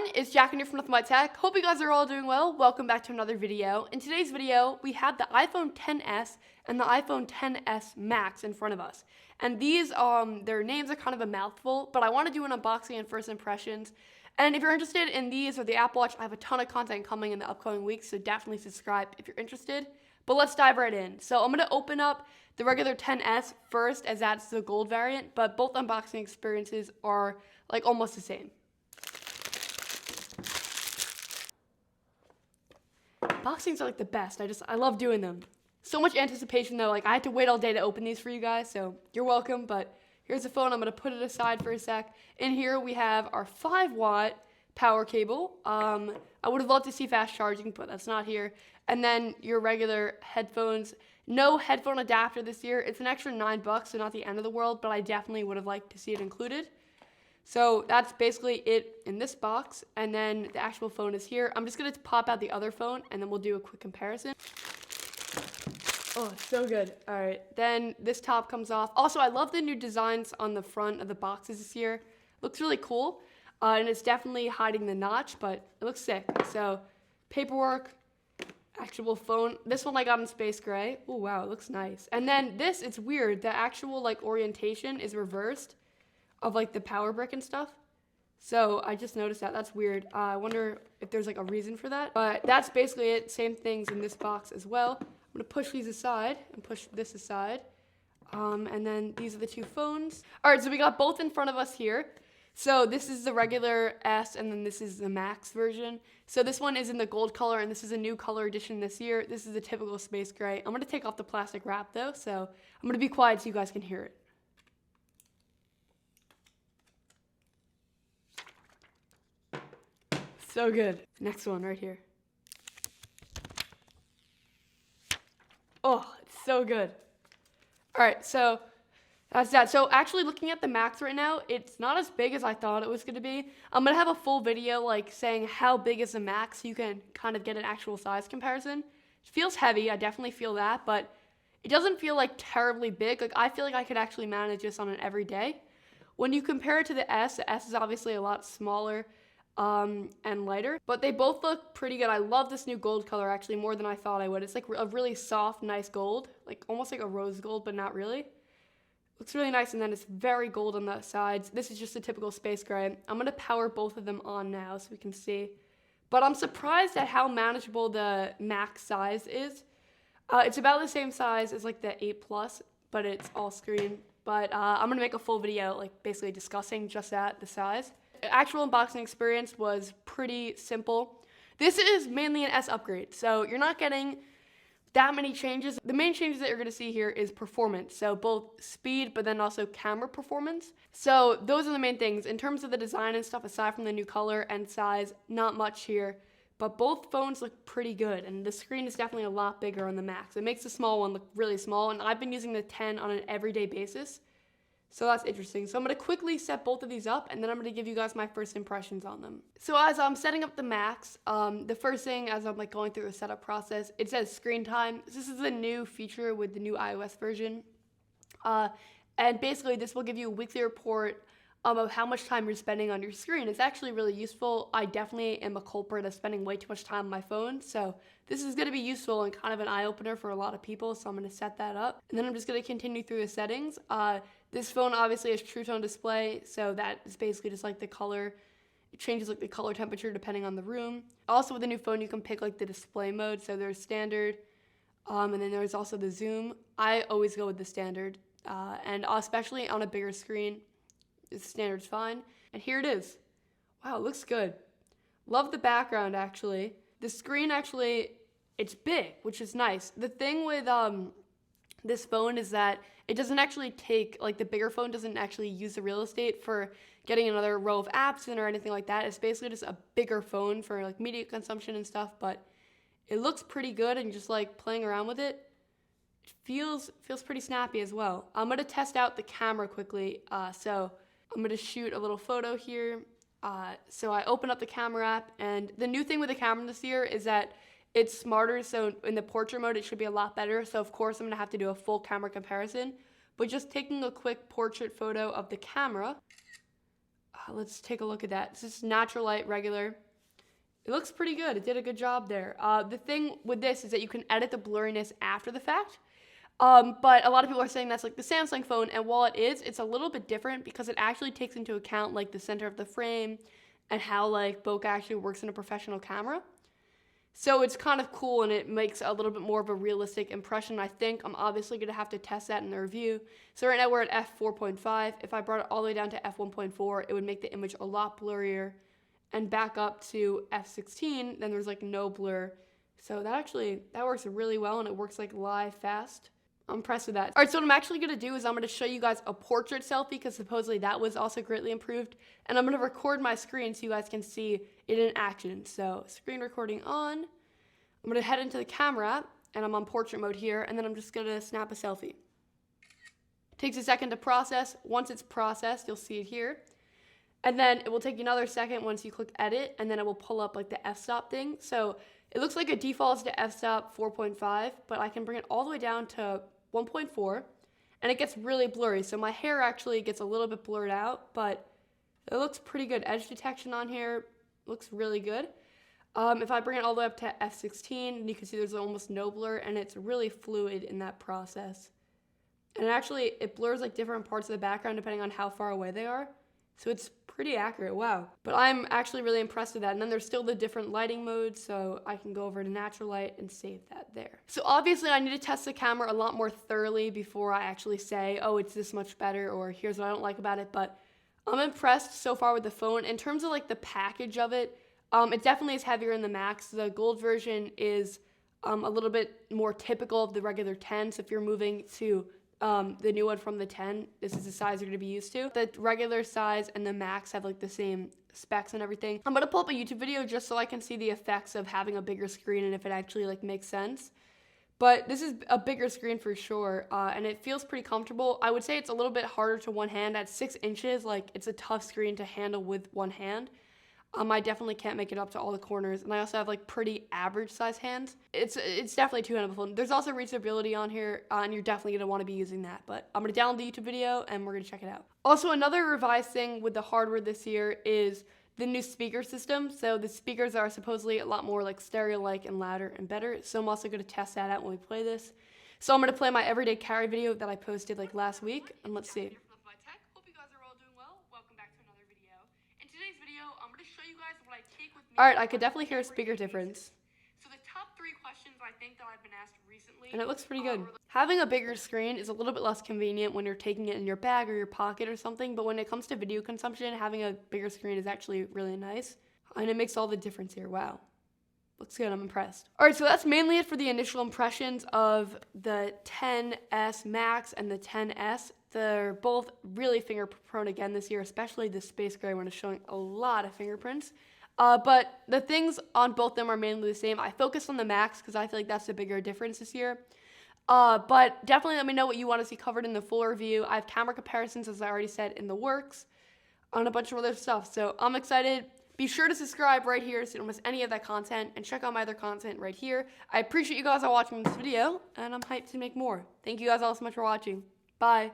everyone, it's Jack and you're from Nothing But Tech. Hope you guys are all doing well. Welcome back to another video. In today's video, we have the iPhone XS and the iPhone XS Max in front of us. And these, their names are kind of a mouthful, but I want to do an unboxing and first impressions. And if you're interested in these or the Apple Watch, I have a ton of content coming in the upcoming weeks, so definitely subscribe if you're interested. But let's dive right in. So I'm going to open up the regular XS first, as that's the gold variant, but both unboxing experiences are like almost the same. Unboxings are like the best. I love doing them. So much anticipation though, like I had to wait all day to open these for you guys, so you're welcome, but here's the phone. I'm gonna put it aside for a sec. In here we have our 5-watt power cable. I would have loved to see fast charging, but that's not here. And then your regular headphones. No headphone adapter this year. It's an extra $9, so not the end of the world, but I definitely would have liked to see it included. So that's basically it in this box, and then the actual phone is here. I'm just going to pop out the other phone, and then we'll do a quick comparison. Oh, it's so good. All right, then this top comes off. Also, I love the new designs on the front of the boxes this year. Looks really cool, and it's definitely hiding the notch, but it looks sick. So paperwork, actual phone. This one I got in space gray. Oh, wow, it looks nice. And then this, it's weird. The actual like orientation is reversed of like the power brick and stuff. So I just noticed that. That's weird. I wonder if there's like a reason for that. But that's basically it. Same things in this box as well. I'm gonna push these aside and push this aside. And then these are the two phones. All right, so we got both in front of us here. So this is the regular S, and then this is the Max version. So this one is in the gold color, and this is a new color edition this year. This is the typical space gray. I'm gonna take off the plastic wrap though, so I'm gonna be quiet so you guys can hear it. So good. Next one right here. Oh, it's so good. All right, so that's that. So actually looking at the Max right now, it's not as big as I thought it was gonna be. I'm gonna have a full video like saying how big is the Max so you can kind of get an actual size comparison. It feels heavy, I definitely feel that, but it doesn't feel like terribly big. Like I feel like I could actually manage this on an everyday. When you compare it to the S is obviously a lot smaller and lighter, but they both look pretty good. I love this new gold color actually more than I thought I would. It's like a really soft, nice gold, like almost like a rose gold, but not really. Looks really nice, and then it's very gold on the sides. This is just a typical space gray. I'm gonna power both of them on now so we can see. But I'm surprised at how manageable the Max size is. It's about the same size as like the 8 Plus, but it's all screen. But I'm gonna make a full video like basically discussing just that, the size. Actual unboxing experience was pretty simple. This is mainly an S upgrade, so you're not getting that many changes. The main changes that you're gonna see here is performance, so both speed but then also camera performance. So those are the main things. In terms of the design and stuff, aside from the new color and size, not much here, but both phones look pretty good, and the screen is definitely a lot bigger on the Max. It makes the small one look really small, and I've been using the 10 on an everyday basis. So that's interesting. So I'm going to quickly set both of these up, and then I'm going to give you guys my first impressions on them. So as I'm setting up the Max, the first thing as I'm like going through the setup process, it says screen time. This is the new feature with the new iOS version. And basically this will give you a weekly report of how much time you're spending on your screen. It's actually really useful. I definitely am a culprit of spending way too much time on my phone. So this is going to be useful and kind of an eye-opener for a lot of people. So I'm going to set that up. And then I'm just going to continue through the settings. This phone obviously has True Tone display. So that is basically just like the color. It changes like the color temperature depending on the room. Also with the new phone, you can pick like the display mode. So there's standard. And then there's also the zoom. I always go with the standard. And especially on a bigger screen, the standard's fine. And here it is. Wow, it looks good. Love the background actually. The screen actually, it's big, which is nice. The thing with this phone is that it doesn't actually take, like the bigger phone doesn't actually use the real estate for getting another row of apps in or anything like that. It's basically just a bigger phone for like media consumption and stuff, but it looks pretty good, and just like playing around with it, it feels pretty snappy as well. I'm gonna test out the camera quickly. So I'm gonna shoot a little photo here. So I open up the camera app, and the new thing with the camera this year is that it's smarter, so in the portrait mode it should be a lot better. So of course I'm gonna have to do a full camera comparison, but just taking a quick portrait photo of the camera, let's take a look at that. This is natural light, regular. It looks pretty good. It did a good job there. The thing with this is that you can edit the blurriness after the fact. But a lot of people are saying that's like the Samsung phone, and while it is, it's a little bit different because it actually takes into account like the center of the frame and how like bokeh actually works in a professional camera. So it's kind of cool, and it makes a little bit more of a realistic impression. I think I'm obviously going to have to test that in the review. So right now we're at f4.5. If I brought it all the way down to f1.4, it would make the image a lot blurrier. And back up to f16, then there's like no blur. So that works really well, and it works like live fast. I'm impressed with that. All right, so what I'm actually going to do is I'm going to show you guys a portrait selfie because supposedly that was also greatly improved. And I'm going to record my screen so you guys can see it in action. So screen recording on. I'm going to head into the camera app, and I'm on portrait mode here, and then I'm just going to snap a selfie. It takes a second to process. Once it's processed, you'll see it here. And then it will take another second once you click edit, and then it will pull up like the f-stop thing. So it looks like it defaults to f-stop 4.5, but I can bring it all the way down to 1.4, and it gets really blurry. So my hair actually gets a little bit blurred out, but it looks pretty good. Edge detection on here looks really good. If I bring it all the way up to f16, you can see there's almost no blur, and it's really fluid in that process. And it blurs like different parts of the background depending on how far away they are. So it's pretty accurate, wow. But I'm actually really impressed with that. And then there's still the different lighting modes, so I can go over to natural light and save that there. So obviously I need to test the camera a lot more thoroughly before I actually say, oh, it's this much better, or here's what I don't like about it. But I'm impressed so far with the phone. In terms of like the package of it, it definitely is heavier in the Max. The gold version is a little bit more typical of the regular 10. So if you're moving to the new one from the 10, this is the size you're going to be used to. The regular size and the Max have like the same specs and everything. I'm going to pull up a YouTube video just so I can see the effects of having a bigger screen and if it actually like makes sense. But this is a bigger screen for sure, and it feels pretty comfortable. I would say it's a little bit harder to one hand. At 6 inches, like it's a tough screen to handle with one hand. I definitely can't make it up to all the corners, and I also have like pretty average size hands. It's definitely a two-handed phone. There's also reachability on here, and you're definitely gonna want to be using that. But I'm gonna download the YouTube video, and we're gonna check it out. Also, another revised thing with the hardware this year is the new speaker system. So the speakers are supposedly a lot more like stereo-like and louder and better. So I'm also gonna test that out when we play this. So I'm gonna play my everyday carry video that I posted like last week, and let's see. Alright, I could definitely hear a speaker difference. So the top 3 questions I think that I've been asked recently, and it looks pretty good. Having a bigger screen is a little bit less convenient when you're taking it in your bag or your pocket or something, but when it comes to video consumption, having a bigger screen is actually really nice. And it makes all the difference here. Wow. Looks good, I'm impressed. Alright, so that's mainly it for the initial impressions of the 10S Max and the 10S. They're both really fingerprint prone again this year, especially the space gray one is showing a lot of fingerprints. But the things on both of them are mainly the same. I focused on the Max because I feel like that's the bigger difference this year. But definitely let me know what you want to see covered in the full review. I have camera comparisons, as I already said, in the works on a bunch of other stuff. So I'm excited. Be sure to subscribe right here so you don't miss any of that content, and check out my other content right here. I appreciate you guys all watching this video, and I'm hyped to make more. Thank you guys all so much for watching. Bye.